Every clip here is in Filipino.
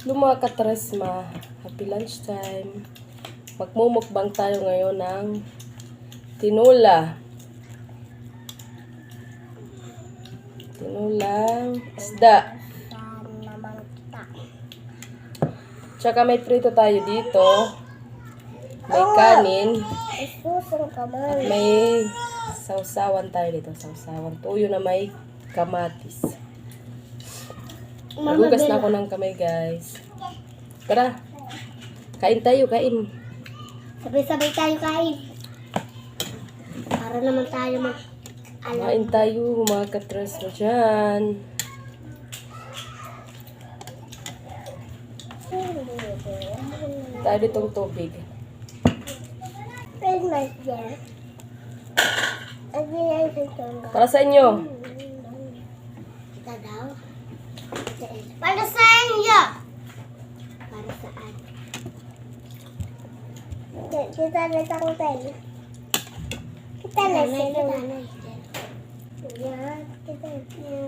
Mga katresma, happy lunchtime. Magmumukbang tayo ngayon ng tinulang isda. Tsaka may prito tayo dito. May kanin. At may sausawan tayo dito. Sausawan. Tuyo na may kamatis. Nagugas na ako ng kamay, guys. Tara. Kain tayo, kain. Sabay-sabay tayo kain. Para naman tayo mag-alam. Kain tayo, mga katres mo dyan. Tayo ditong tubig. Where's my dear? Para sa inyo. Kita daw. Para sa inyo. Para saan? Kita na tayo tayo. Kita na sila. Yan. Kita na.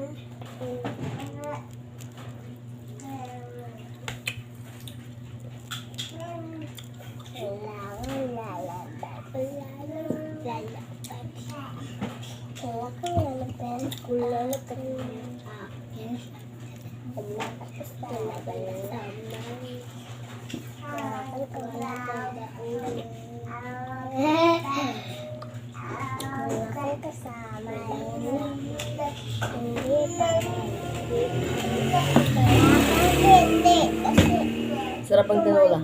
Sarap ang tinola.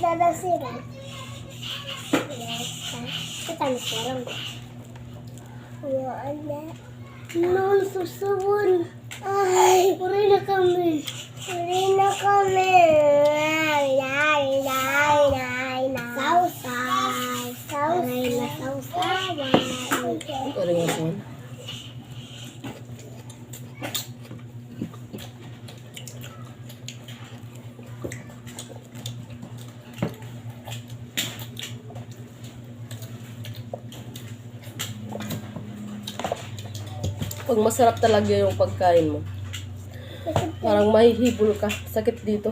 Dadasira. Kita na sekarang. Ya ada. No, susubun. Ay, uri na kami. Sausay. Sausay na sausay. Oring asin. Pag masarap talaga yung pagkain mo, parang mahihibol ka. Sakit dito.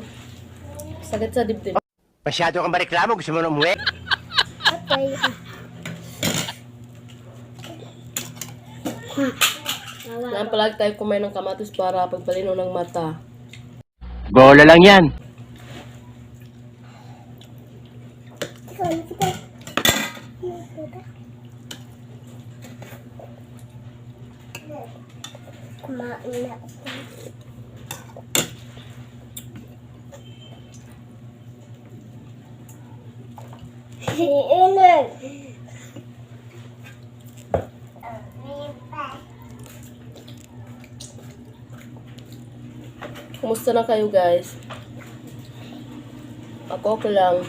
Sakit sa dibdib. Masyado kang mareklamo, gusto mo na umuwi? Okay. Kailangan palagi tayo kumain ng kamatis para pagpalinaw ng mata. Bola lang yan. Kumain na. Iinig. Kumusta na kayo, guys? Ako lang.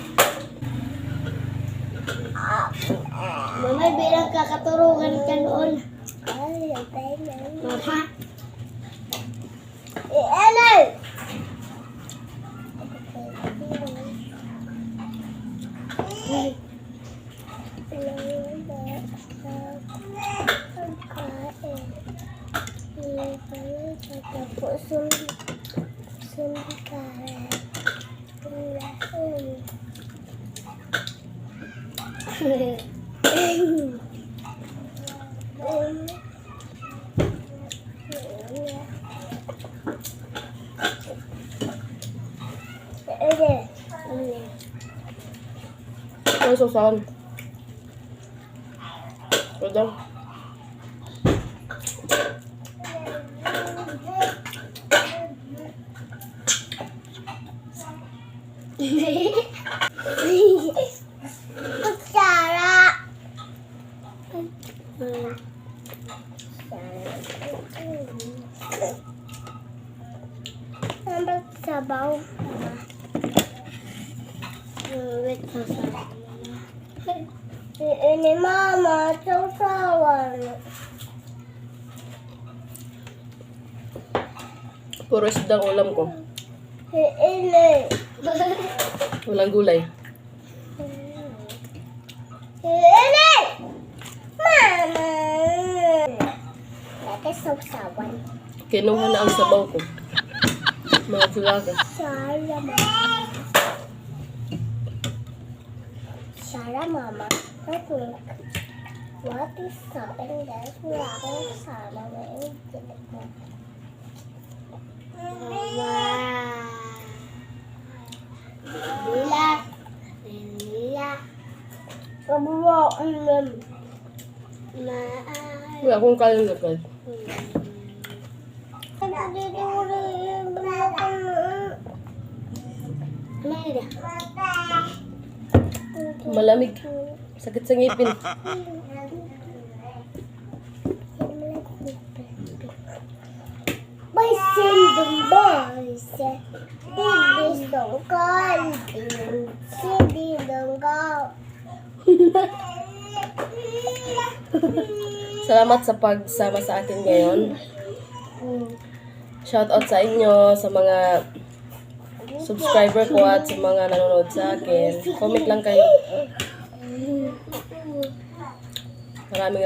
Mama, bilang kakaturugan ka noon. Mama. Iinig. Ano susahan? Pwede. Kutsara. Ang sabaw. Wait, sasawa. Ini mama, sausawan. Puro isdang ulam ko. Ini. Walang gulay. Init! Mama! Ito sausawan. Kinuha na ang sabaw ko. Mga sulaka. Sara, mama. Sara, mama. I think what is something that's wrong with Sara? Wow. Lila. Lila. Kabuwaan lang. Wala akong kain na guys. Malamig. Sakit sa ngipin. Boys and the boys, didis dong call, sindi dong call. Salamat sa pagsama sa akin ngayon. Shoutout sa inyo, sa mga subscriber ko at sa mga nanonood sa akin. Comment lang kayo.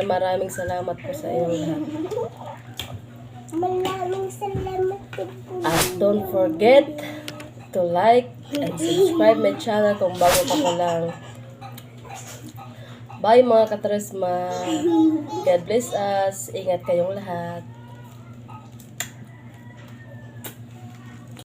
Maraming salamat po sa inyo lahat. Maraming salamat po. At don't forget to like and subscribe my channel kung bago pa ko lang. Bye mga katresma. God bless us. Ingat kayong lahat.